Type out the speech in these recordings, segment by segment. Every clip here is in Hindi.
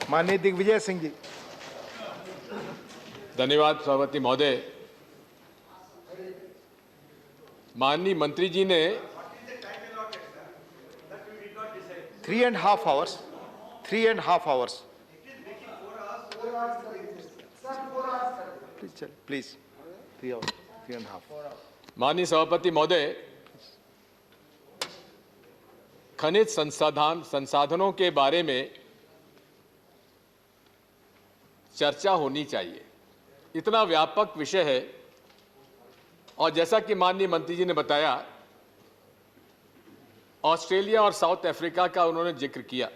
माननीय दिग्विजय सिंह जी। धन्यवाद सभापति महोदय। माननीय मंत्री जी ने 3.5 hours, 3.5 hours. Please, 3 hours, 3.5. माननीय सभापति महोदय, खनिज संसाधनों के बारे में चर्चा होनी चाहिए। इतना व्यापक विषय है और जैसा कि माननीय मंत्री जी ने बताया, ऑस्ट्रेलिया और साउथ अफ्रीका का उन्होंने जिक्र किया।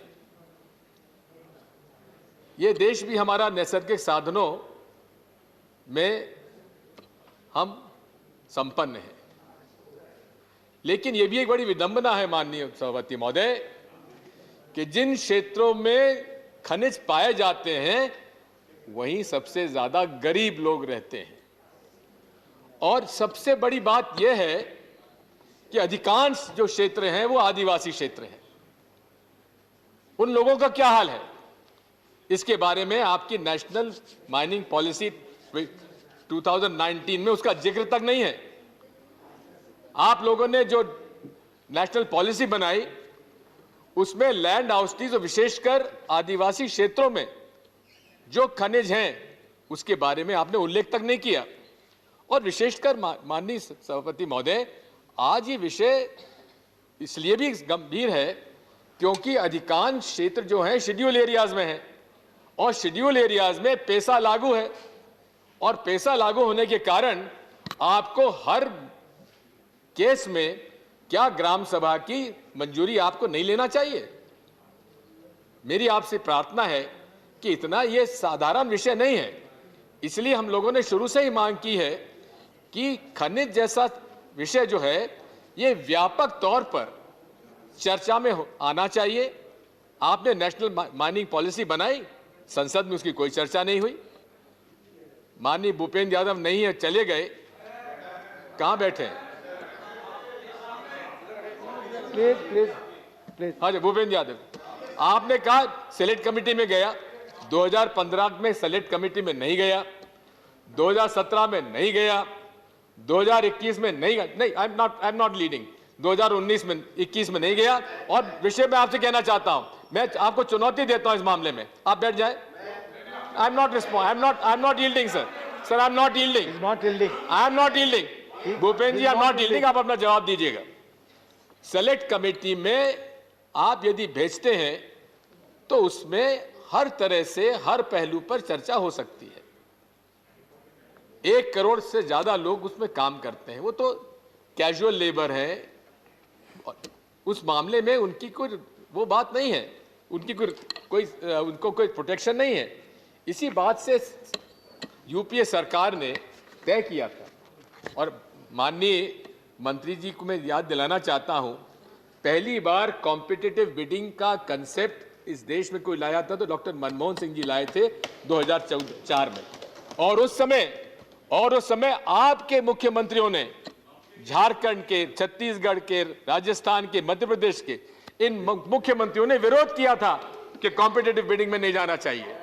ये देश भी हमारा नैसर्गिक साधनों में हम संपन्न हैं, लेकिन यह भी एक बड़ी विडंबना है माननीय सभापति महोदय कि जिन क्षेत्रों में खनिज पाए जाते हैं वहीं सबसे ज्यादा गरीब लोग रहते हैं। और सबसे बड़ी बात यह है कि अधिकांश जो क्षेत्र हैं वो आदिवासी क्षेत्र हैं। उन लोगों का क्या हाल है, इसके बारे में आपकी नेशनल माइनिंग पॉलिसी 2019 में उसका जिक्र तक नहीं है। आप लोगों ने जो नेशनल पॉलिसी बनाई उसमें लैंड आउटरीज और विशेषकर आदिवासी क्षेत्रों में जो खनिज हैं उसके बारे में आपने उल्लेख तक नहीं किया। और विशेषकर माननीय सभापति महोदय, आज ये विषय इसलिए भी गंभीर है क्योंकि अधिकांश क्षेत्र जो हैं शेड्यूल एरियाज में हैं और शेड्यूल एरियाज में पैसा लागू है और पैसा लागू होने के कारण आपको हर केस में क्या ग्राम सभा की मंजूरी आपको नहीं लेना चाहिए। मेरी आपसे प्रार्थना है कि इतना यह साधारण विषय नहीं है, इसलिए हम लोगों ने शुरू से ही मांग की है कि खनिज जैसा विषय जो है ये व्यापक तौर पर चर्चा में आना चाहिए। आपने नेशनल माइनिंग पॉलिसी बनाई, संसद में उसकी कोई चर्चा नहीं हुई। माननीय भूपेंद्र यादव नहीं है, चले गए, कहां बैठे हैं? प्लीज। हाँ जी, भूपेंद्र यादव, आपने कहा सेलेक्ट कमेटी में गया, 2015 में सेलेक्ट कमेटी में नहीं गया, 2017 में नहीं गया, 2021 में नहीं गया। नहीं, आई एम नॉट लीडिंग। 2019 में 21 में नहीं गया। और विषय में आपसे कहना चाहता हूं, मैं आपको चुनौती देता हूं इस मामले में, आप बैठ जाए। I am not yielding sir. I am not yielding. Bhupendra ji, I am not yielding. आप अपना जवाब दीजिएगा। सेलेक्ट कमेटी में आप यदि भेजते हैं तो उसमें हर तरह से हर पहलू पर चर्चा हो सकती है। 1 करोड़ से ज्यादा लोग उसमें काम करते हैं, वो तो कैजुअल लेबर है, उस मामले में उनकी कोई वो बात नहीं है, उनकी उनको कोई प्रोटेक्शन नहीं है। इसी बात से यूपीए सरकार ने तय किया था। और माननीय मंत्री जी को मैं याद दिलाना चाहता हूं, पहली बार कॉम्पिटिटिव बिडिंग का कंसेप्ट इस देश में कोई लाया था तो डॉक्टर मनमोहन सिंह जी लाए थे 2004 में। और उस समय आपके मुख्यमंत्रियों ने झारखंड के, छत्तीसगढ़ के, राजस्थान के, मध्य प्रदेश के इन मुख्यमंत्रियों ने विरोध किया था कि कॉम्पिटिटिव बिडिंग में नहीं जाना चाहिए।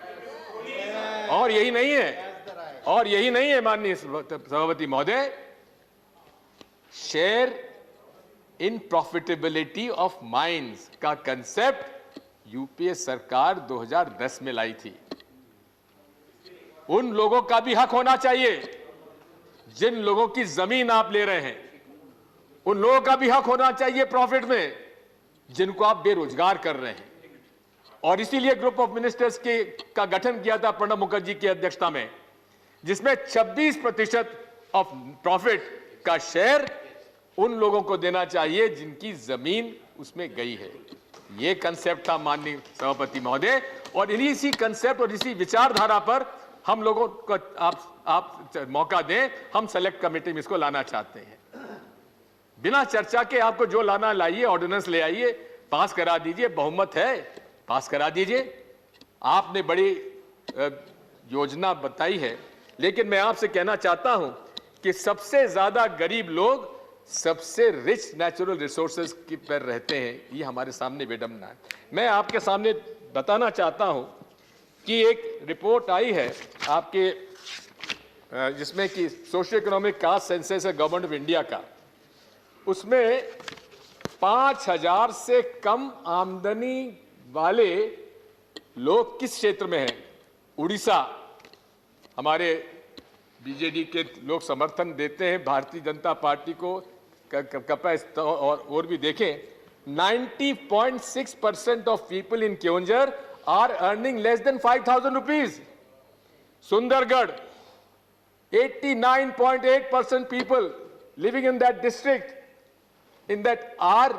और यही नहीं है माननीय सभापति महोदय, share in profitability of mines का कंसेप्ट यूपीए सरकार 2010 में लाई थी। उन लोगों का भी हक होना चाहिए जिन लोगों की जमीन आप ले रहे हैं, उन लोगों का भी हक होना चाहिए प्रॉफिट में जिनको आप बेरोजगार कर रहे हैं। और इसीलिए ग्रुप ऑफ मिनिस्टर्स का गठन किया था प्रणब मुखर्जी की अध्यक्षता में, जिसमें 26% ऑफ प्रॉफिट का शेयर उन लोगों को देना चाहिए जिनकी जमीन उसमें गई है। यह कंसेप्ट था माननीय सभापति महोदय। और इसी कंसेप्ट और इसी विचारधारा पर हम लोगों को आप मौका दें, हम सेलेक्ट कमेटी में इसको लाना चाहते हैं। बिना चर्चा के आपको जो लाना लाइए, ऑर्डिनेंस ले आइए, पास करा दीजिए, बहुमत है, पास करा दीजिए। आपने बड़ी योजना बताई है, लेकिन मैं आपसे कहना चाहता हूं कि सबसे ज्यादा गरीब लोग सबसे रिच नेचुरल रिसोर्सेज की पर रहते हैं। ये हमारे सामने विडंबना है। मैं आपके सामने बताना चाहता हूं कि एक रिपोर्ट आई है आपके जिसमें कि सोशियो इकोनॉमिक कास्ट सेंसस है गवर्नमेंट ऑफ इंडिया का, उसमें 5,000 से कम आमदनी वाले लोग किस क्षेत्र में हैं? उड़ीसा, हमारे बीजेडी के लोग समर्थन देते हैं भारतीय जनता पार्टी को, कपा और भी देखें, 90.6% of people in Keonjhar are earning less than 5,000 rupees. Sundargarh, 89.8% people living in that district are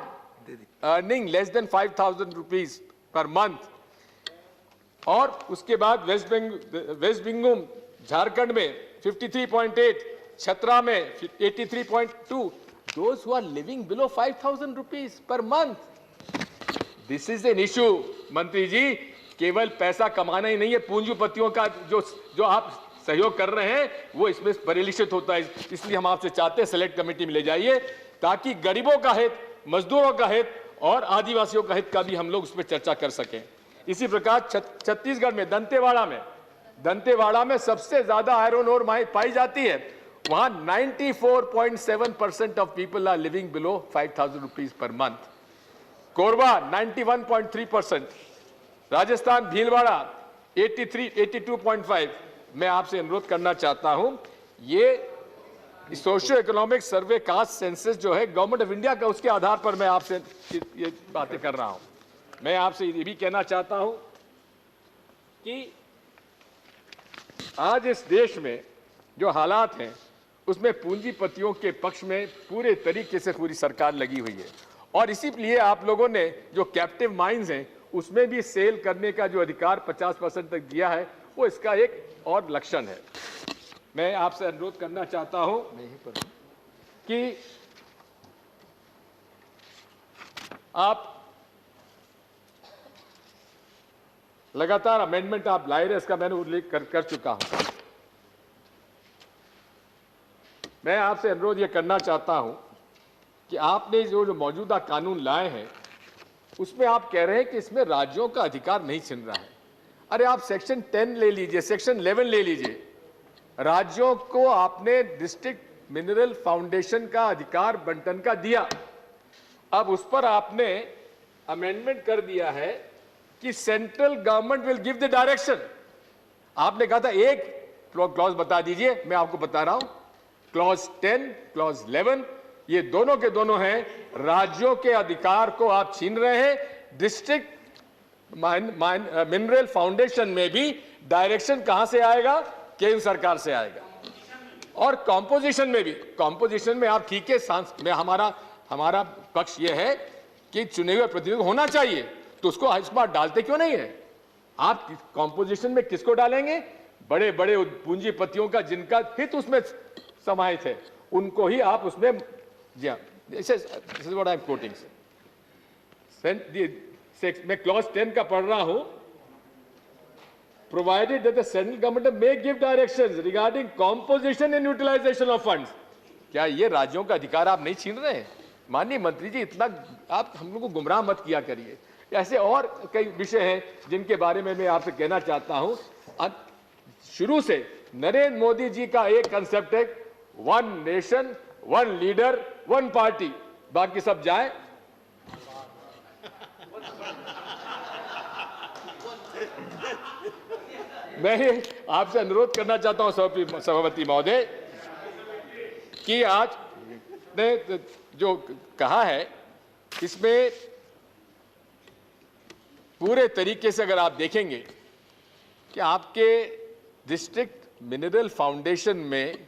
earning less than 5,000 rupees per month. और उसके बाद वेस्ट बंगाल झारखंड में 53.8, छतरा में 83.2, those who are living below 5,000 rupees per month. This is an issue, मंत्री जी. केवल पैसा कमाना ही नहीं है, पूंजीपतियों का जो आप सहयोग कर रहे हैं वो इसमें परिलक्षित होता है. इसलिए हम आपसे चाहते हैं सेलेक्ट कमेटी में ले जाइए, ताकि गरीबों का हित, मजदूरों का हित और आदिवासियों का हित का भी हम लोग उस पर चर्चा कर सकें. इसी प्रकार छत्तीसगढ़ में दंतेवाड़ा में सबसे ज्यादा आयरन ओर पाई जाती है. वहां 94.7% of people are living below 5,000 rupees per month. Korba 91.3%, Rajasthan Bhilwara 82.5. मैं आपसे अनुरोध करना चाहता हूं, ये socio economic survey caste census जो है गवर्नमेंट ऑफ इंडिया का, उसके आधार पर मैं आपसे ये बातें कर रहा हूं. मैं आपसे ये भी कहना चाहता हूं कि आज इस देश में जो हालात हैं उसमें पूंजीपतियों के पक्ष में पूरे तरीके से पूरी सरकार लगी हुई है. और इसीलिए आप लोगों ने जो कैप्टिव माइंस हैं उसमें भी सेल करने का जो अधिकार 50% तक दिया है, वो इसका एक और लक्षण है. मैं आपसे अनुरोध करना चाहता हूं कि आप लगातार अमेंडमेंट आप लाए रहे, इसका मैंने उल्लेख कर चुका हूं. मैं आपसे अनुरोध यह करना चाहता हूं कि आपने जो मौजूदा कानून लाए हैं उसमें आप कह रहे हैं कि इसमें राज्यों का अधिकार नहीं छिन रहा है. अरे आप सेक्शन 10 ले लीजिए, सेक्शन 11 ले लीजिए. राज्यों को आपने डिस्ट्रिक्ट मिनरल फाउंडेशन का अधिकार बंटन का दिया. अब उस पर आपने अमेंडमेंट कर दिया है कि central government will give the direction. आपने कहा था एक क्लॉज बता दीजिए, मैं आपको बता रहा हूं. क्लॉज 10, क्लॉज 11, ये दोनों के दोनों हैं. राज्यों के अधिकार को आप छीन रहे हैं. डिस्ट्रिक्ट मिनरल फाउंडेशन में भी डायरेक्शन कहां से आएगा? केंद्र सरकार से आएगा. और कॉम्पोजिशन में भी, कॉम्पोजिशन में आप ठीक है, में हमारा पक्ष यह है कि चुने हुए प्रतिनिधि होना चाहिए, तो उसको इस बार डालते क्यों नहीं है? आप कॉम्पोजिशन में किसको डालेंगे? बड़े बड़े पूंजीपतियों का, जिनका हित उसमें समाहित है, उनको ही आप उसमें. This is what I am quoting. मैं क्लॉज 10 का पढ़ रहा हूं. Provided that the central government may give directions regarding composition and utilization of funds. क्या ये राज्यों का अधिकार आप नहीं छीन रहे हैं? माननीय मंत्री जी, इतना आप हम लोग को गुमराह मत किया करिए. ऐसे और कई विषय हैं जिनके बारे में मैं आपसे कहना चाहता हूं. शुरू से नरेंद्र मोदी जी का एक कंसेप्ट है, one nation, one leader, one party. बाकी सब जाए. मैं आपसे अनुरोध करना चाहता हूं सभापति महोदय कि आज ने जो कहा है इसमें पूरे तरीके से अगर आप देखेंगे कि आपके डिस्ट्रिक्ट मिनरल फाउंडेशन में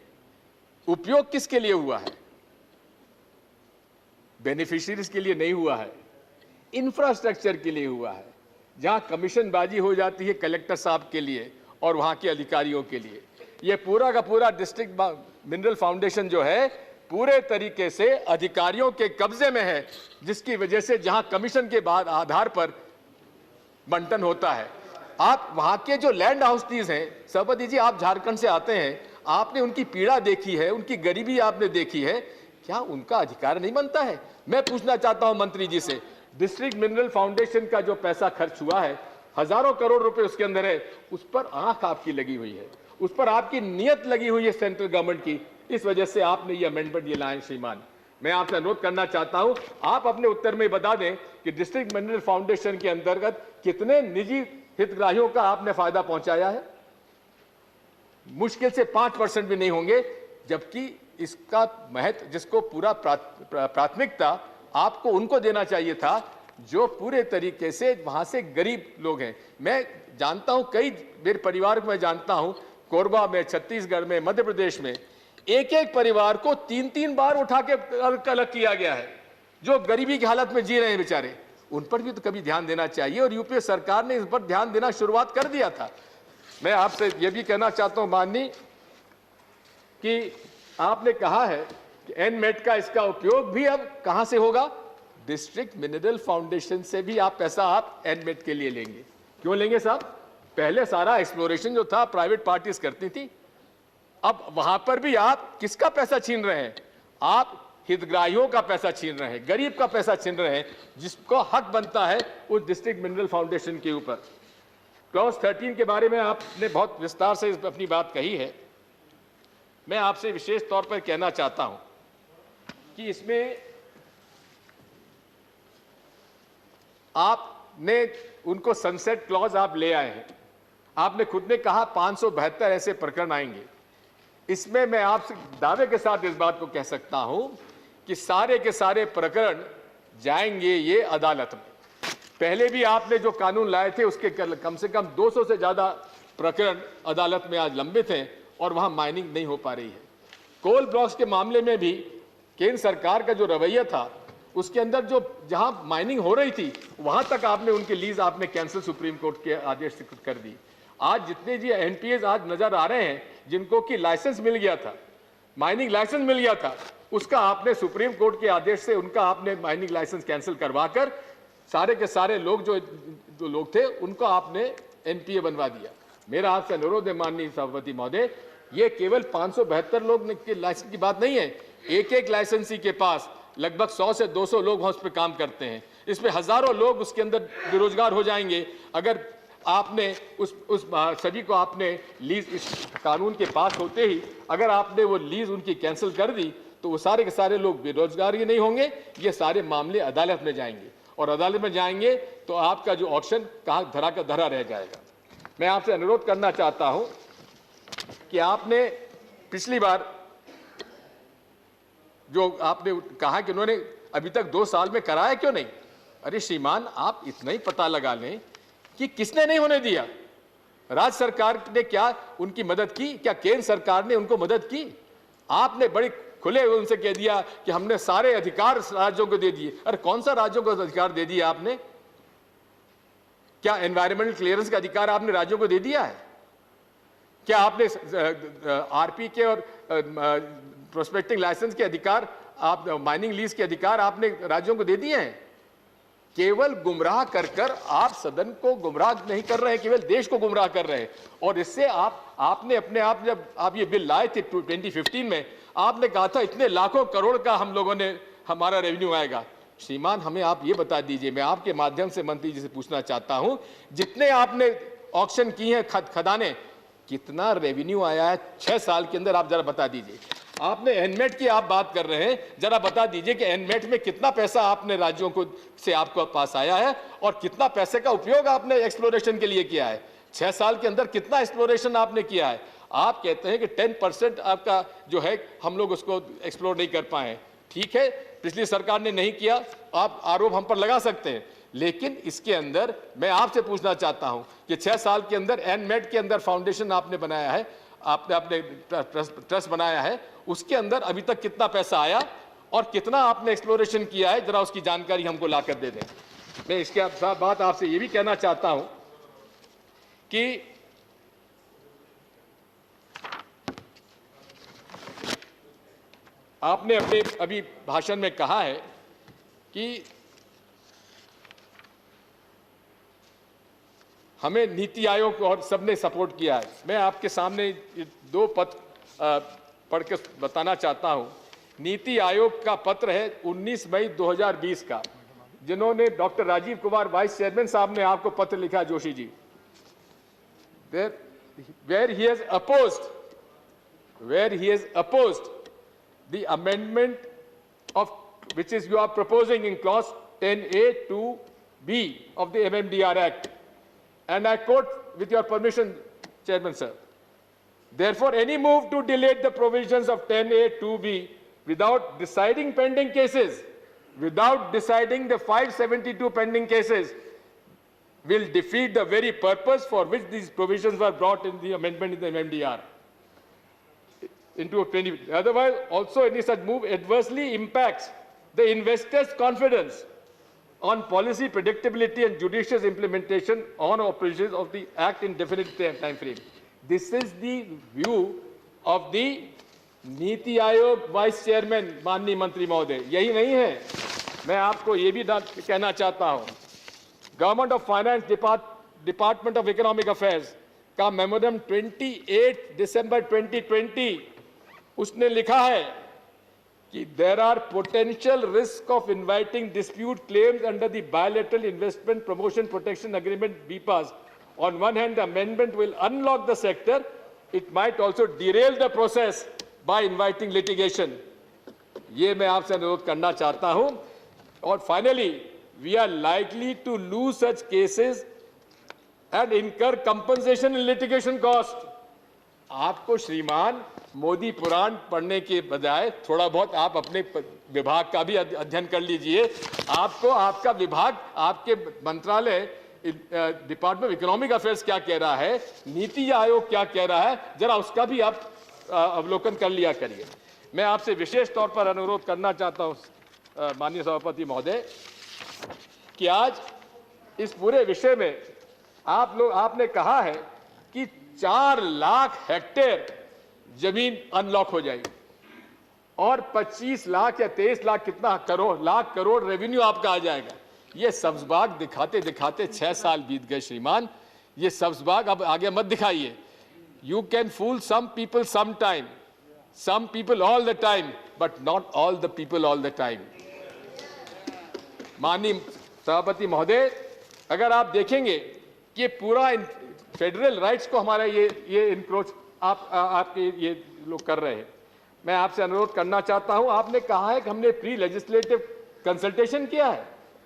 उपयोग किसके लिए हुआ है? बेनिफिशियरीज के लिए नहीं हुआ है, इंफ्रास्ट्रक्चर के लिए हुआ है. जहां कमीशनबाजी हो जाती है कलेक्टर साहब के लिए और वहां के अधिकारियों के लिए. यह पूरा का पूरा डिस्ट्रिक्ट मिनरल फाउंडेशन जो है पूरे तरीके से अधिकारियों के कब्जे में है, जिसकी वजह से जहां कमीशन के बाद आधार पर बंटन होता है. आप वहां के जो लैंड हाउसटीज हैं, सभापति जी आप झारखंड से आते हैं, आपने उनकी पीड़ा देखी है, उनकी गरीबी आपने देखी है. क्या उनका अधिकार नहीं बनता है? मैं पूछना चाहता हूं मंत्री जी से, डिस्ट्रिक्ट मिनरल फाउंडेशन का जो पैसा खर्च हुआ है, हजारों करोड़ रुपए उसके अंदर है, उस पर आंख आपकी लगी हुई है, उस पर आपकी नियत लगी हुई है सेंट्रल गवर्नमेंट की। इस वजह से आपने ये अमेंडमेंट ये लाए। श्रीमान, मैं आपसे अनुरोध करना चाहता हूं, आप अपने उत्तर में बता दें कि डिस्ट्रिक्ट मिनरल फाउंडेशन के अंतर्गत कितने निजी हितग्राहियों का आपने फायदा पहुंचाया है। मुश्किल से 5% भी नहीं होंगे, जबकि इसका महत्व, जिसको पूरा प्राथमिकता आपको उनको देना चाहिए था जो पूरे तरीके से वहां से गरीब लोग हैं। मैं जानता हूं, कई मेरे परिवार को मैं जानता हूं, कोरबा में, छत्तीसगढ़ में, मध्य प्रदेश में एक एक परिवार को 3-3 बार उठा के अलग किया गया है, जो गरीबी की हालत में जी रहे हैं बेचारे। उन पर भी तो कभी ध्यान देना चाहिए, और यूपीए सरकार ने इस पर ध्यान देना शुरुआत कर दिया था। मैं आपसे यह भी कहना चाहता हूं माननीय, कि आपने कहा है कि एनमेट का इसका उपयोग भी अब कहां से होगा? डिस्ट्रिक्ट मिनरल फाउंडेशन से भी आप पैसा आप एनमेट के लिए लेंगे। क्यों लेंगे साहब? पहले सारा एक्सप्लोरेशन जो था प्राइवेट पार्टीज करती थी, अब वहां पर भी आप किसका पैसा छीन रहे हैं? आप हितग्राहियों का पैसा छीन रहे हैं, गरीब का पैसा छीन रहे हैं, जिसको हक बनता है उस डिस्ट्रिक्ट मिनरल फाउंडेशन के ऊपर। क्लॉज 13 के बारे में आपने बहुत विस्तार से अपनी बात कही है। मैं आपसे विशेष तौर पर कहना चाहता हूं कि इसमें आपने उनको सनसेट क्लॉज आप ले आए हैं। आपने खुद ने कहा 572 ऐसे प्रकरण आएंगे। इसमें मैं आपसे दावे के साथ इस बात को कह सकता हूं कि सारे के सारे प्रकरण जाएंगे ये अदालत में। पहले भी आपने जो कानून लाए थे उसके कम से कम 200 से ज्यादा प्रकरण अदालत में आज लंबित हैं, और वहां माइनिंग नहीं हो पा रही है। कोल ब्लॉक्स के मामले में भी केंद्र सरकार का जो रवैया था, उसके अंदर जो जहां माइनिंग हो रही थी वहां तक आपने उनकी लीज आपने कैंसिल सुप्रीम कोर्ट के आदेश से कर दी। आज जितने जी एनपीएस आज नजर आ रहे हैं, जिनको कि लाइसेंस मिल गया था, माइनिंग लाइसेंस मिल गया था, उसका आपने सुप्रीम कोर्ट के आदेश से उनका आपने माइनिंग लाइसेंस कैंसिल करवाकर सारे के सारे लोग जो लोग थे उनको आपने एनपीए बनवा दिया। मेरा आपसे अनुरोध है माननीय सभापति महोदय, ये केवल 572 लोग के लाइसेंस की बात नहीं है। एक एक लाइसेंसी के पास लगभग 100 से 200 लोग उस पर काम करते हैं। इसमें हजारों लोग उसके अंदर बेरोजगार हो जाएंगे अगर आपने उस सभी को आपने लीज, इस कानून के पास होते ही अगर आपने वो लीज उनकी कैंसिल कर दी, तो वो सारे के सारे लोग बेरोजगार ही नहीं होंगे। ये सारे मामले अदालत में जाएंगे, और अदालत में जाएंगे तो आपका जो ऑक्शन कहाँ धरा का धरा रह जाएगा। मैं आपसे अनुरोध करना चाहता हूं कि आपने पिछली बार जो आपने कहा कि उन्होंने अभी तक 2 साल में कराया क्यों नहीं? अरे श्रीमान, आप इतना ही पता लगा लें कि किसने नहीं होने दिया। राज्य सरकार ने क्या उनकी मदद की? क्या केंद्र सरकार ने उनको मदद की? आपने बड़ी खुले उनसे कह दिया कि हमने सारे अधिकार राज्यों को दे दिए। अरे कौन सा राज्यों को अधिकार दे दिया आपने? क्या एनवायरमेंटल क्लियरेंस का अधिकार आपने राज्यों को दे दिया है? क्या आपने आरपी के और प्रोस्पेक्टिंग लाइसेंस के अधिकार, आप माइनिंग लीज के अधिकार आपने राज्यों को दे दिए हैं? केवल गुमराह कर कर आप सदन को गुमराह नहीं कर रहे हैं, केवल देश को गुमराह कर रहे हैं। और इससे आपने अपने आप, जब आप ये बिल लाए थे 2015 में, आपने कहा था इतने लाखों करोड़ का हम लोगों ने हमारा रेवेन्यू आएगा। श्रीमान, हमें आप ये बता दीजिए, मैं आपके माध्यम से मंत्री जी से पूछना चाहता हूं, जितने आपने ऑक्शन किए हैं खदानें, कितना रेवेन्यू आया है 6 साल के अंदर? आप जरा बता दीजिए। आपने एनमेट की आप बात कर रहे हैं, जरा बता दीजिए कि एनमेट में कितना पैसा आपने राज्यों को से आपको पास आया है, और कितना पैसे का उपयोग आपने एक्सप्लोरेशन के लिए किया है? 6 साल के अंदर कितना एक्सप्लोरेशन आपने किया है? आप कहते हैं कि 10% आपका जो है हम लोग उसको एक्सप्लोर नहीं कर पाए। ठीक है, पिछली सरकार ने नहीं किया, आप आरोप हम पर लगा सकते हैं, लेकिन इसके अंदर मैं आपसे पूछना चाहता हूं कि 6 साल के अंदर एनमेट के अंदर फाउंडेशन आपने बनाया है, आपने अपने ट्रस्ट बनाया है, उसके अंदर अभी तक कितना पैसा आया और कितना आपने एक्सप्लोरेशन किया है? जरा उसकी जानकारी हमको लाकर दे दें। मैं इसके बाद आपसे ये भी कहना चाहता हूं कि आपने अपने अभी भाषण में कहा है कि हमें नीति आयोग और सबने सपोर्ट किया है। मैं आपके सामने 2 पत्र पढ़ के बताना चाहता हूं। नीति आयोग का पत्र है 19 मई 2020 का। जिन्होंने doctor Rajiv Kumar vice chairman साहब ने आपको पत्र लिखा Joshi ji, where he has opposed the amendment of which is you are proposing in clause 10A to B of the MMDR Act. And I quote with your permission, Chairman sir. Therefore, any move to delete the provisions of 10A to B without deciding pending cases, without deciding the 572 pending cases, will defeat the very purpose for which these provisions were brought in the amendment in the MMDR. Into 20. Otherwise, also any such move adversely impacts the investors' confidence on policy predictability and judicious implementation on operations of the Act in definite time frame. This is the view of the NITI Aayog vice chairman माननीय मंत्री महोदय. यही नहीं है, मैं आपको ये भी कहना चाहता हूं, government of finance department of economic affairs का मेमोरेंडम 28 दिसंबर 2020 उसने लिखा है कि there are potential risk of inviting dispute claims under the bilateral investment promotion protection agreement BIPPAs. On one hand, the amendment will unlock the sector. It might also derail the process by inviting litigation. ये मैं आपसे अनुरोध करना चाहता हूं. और finally, we are likely to lose such cases and incur compensation in litigation cost. आपको श्रीमान मोदी पुराण पढ़ने के बजाय थोड़ा बहुत आप अपने विभाग का भी अध्ययन कर लीजिए. आपको आपका विभाग, आपके मंत्रालय डिपार्टमेंट ऑफ इकोनॉमिक अफेयर्स क्या कह रहा है, नीति आयोग क्या कह रहा है, जरा उसका भी आप अवलोकन कर लिया करिए. मैं आपसे विशेष तौर पर अनुरोध करना चाहता हूं माननीय सभापति महोदय कि आज इस पूरे विषय में आपने कहा है कि 4 लाख हेक्टेयर जमीन अनलॉक हो जाएगी और 25 लाख या 23 लाख कितना लाख करोड़ रेवेन्यू आपका आ जाएगा. ये सब्ज बाग दिखाते दिखाते 6 साल बीत गए श्रीमान. ये सब्ज बाग अब आगे मत दिखाइए. You can fool some people some time, some people all the time, but not all the people all the time. माननीय सभापति महोदय, अगर आप देखेंगे कि पूरा फेडरल राइट्स को हमारा ये इनक्रोच आपके ये लोग कर रहे हैं. मैं आपसे अनुरोध करना चाहता हूं, आपने कहा है कि हमने प्री लेजिस्लेटिव कंसल्टेशन किया है.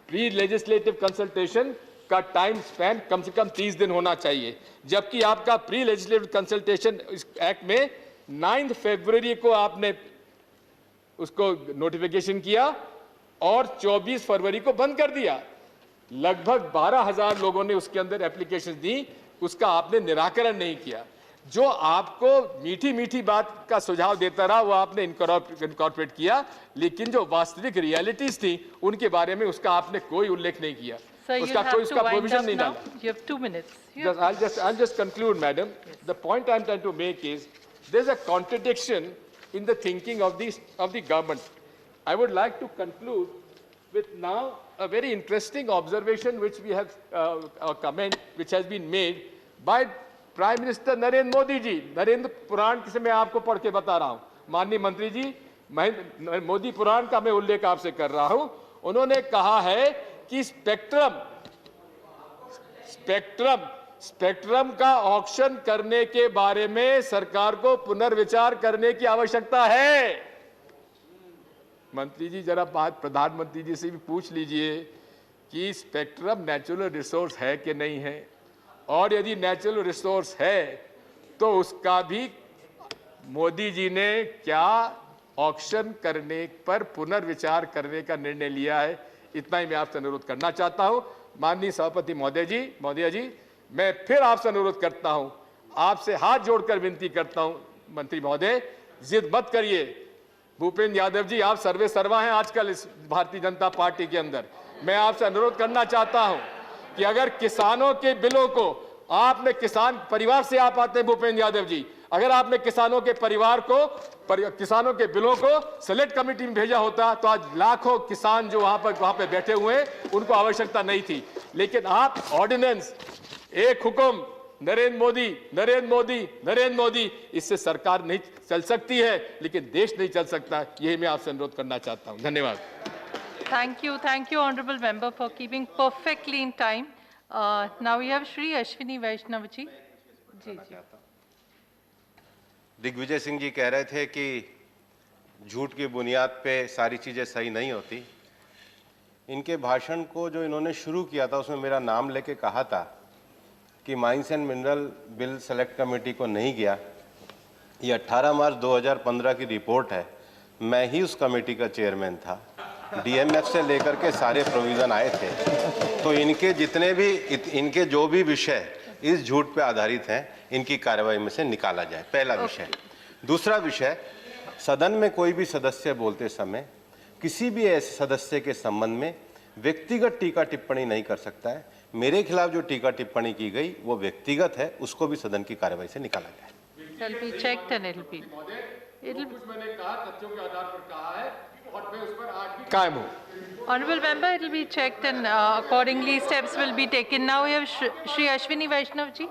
प्री लेजिस्लेटिव कंसल्टेशन का टाइम स्पैन कम से कम 30 दिन होना चाहिए, जबकि आपका प्री लेजिस्लेटिव कंसल्टेशन इस एक्ट में 9 फरवरी को आपने उसको नोटिफिकेशन किया और 24 फरवरी को बंद कर दिया. लगभग 12,000 लोगों ने उसके अंदर एप्लीकेशन दी, उसका आपने निराकरण नहीं किया. जो आपको मीठी मीठी बात का सुझाव देता रहा वो आपने इनकॉर्पोरेट किया, लेकिन जो वास्तविक रियलिटीज थी उनके बारे में उसका आपने कोई उल्लेख नहीं किया. उसका प्रोविजन नहीं डाला. You have 2 minutes. I'll just conclude, madam. Yes. The point I'm trying to make is there's a contradiction in the thinking of the government. I would like to conclude with now a very interesting observation which we have a comment which has been made by prime minister Narendra Modi ji. Narendra पुराण से मैं आपको पढ़ के बता रहा हूं. माननीय मंत्री जी, मैं मोदी पुराण का मैं उल्लेख आपसे कर रहा हूं. उन्होंने कहा है कि स्पेक्ट्रम का ऑक्शन करने के बारे में सरकार को पुनर्विचार करने की आवश्यकता है. मंत्री जी, जरा बात प्रधानमंत्री जी से भी पूछ लीजिए कि स्पेक्ट्रम नेचुरल रिसोर्स है कि नहीं है, और यदि नेचुरल रिसोर्स है तो उसका भी मोदी जी ने क्या ऑक्शन करने पर पुनर्विचार करने का निर्णय लिया है. इतना ही मैं आपसे अनुरोध करना चाहता हूं. माननीय सभापति महोदय जी, मैं फिर आपसे अनुरोध करता हूं, आपसे हाथ जोड़कर विनती करता हूं, मंत्री महोदय जिद मत करिए. भूपेंद्र यादव जी, आप सर्वे सर्वा हैं आजकल इस भारतीय जनता पार्टी के अंदर. मैं आपसे अनुरोध करना चाहता हूं कि अगर किसानों के बिलों को आपने, किसान परिवार से आप आते हैं भूपेंद्र यादव जी, अगर आपने किसानों के परिवार को, किसानों के बिलों को सेलेक्ट कमेटी में भेजा होता तो आज लाखों किसान जो वहां पे बैठे हुए हैं उनको आवश्यकता नहीं थी. लेकिन आप ऑर्डिनेंस, एक हुक्म, नरेंद्र मोदी नरेंद्र मोदी नरेंद्र मोदी, इससे सरकार नहीं चल सकती है, लेकिन देश नहीं चल सकता. यही मैं आपसे अनुरोध करना चाहता हूं. धन्यवाद. Thank you, honorable member, for keeping perfectly in time. Now we have Shri Ashwini Vaishnav ji. जी जी. दिग्विजय सिंह जी कह रहे थे कि झूठ की बुनियाद पे सारी चीज़ें सही नहीं होती। इनके भाषण को जो इन्होंने शुरू किया था उसमें मेरा नाम लेके कहा था कि mines and mineral bill select committee को नहीं गया। ये 18 मार्च 2015 की रिपोर्ट है, मैं ही उस कमेटी का चेयरमैन था। डीएमएफ से लेकर के सारे प्रोविज़न आए थे, तो इनके जो भी विषय इस झूठ पे आधारित हैं, इनकी कार्रवाई में से निकाला जाए, पहला विषय। दूसरा विषय, सदन में कोई भी सदस्य बोलते समय किसी भी ऐसे सदस्य के संबंध में व्यक्तिगत टीका टिप्पणी नहीं कर सकता है। मेरे खिलाफ जो टीका टिप्पणी की गई वो व्यक्तिगत है, उसको भी सदन की कार्रवाई से निकाला जाए। It'll be checked and it'll be. कुछ मैंने कहा तथ्यों के आधार पर कहा है और मैं उस पर आज भी कायम हूँ। Honorable member, it'll be checked and accordingly steps will be taken. Now we have Shri Ashwini Vaishnav ji.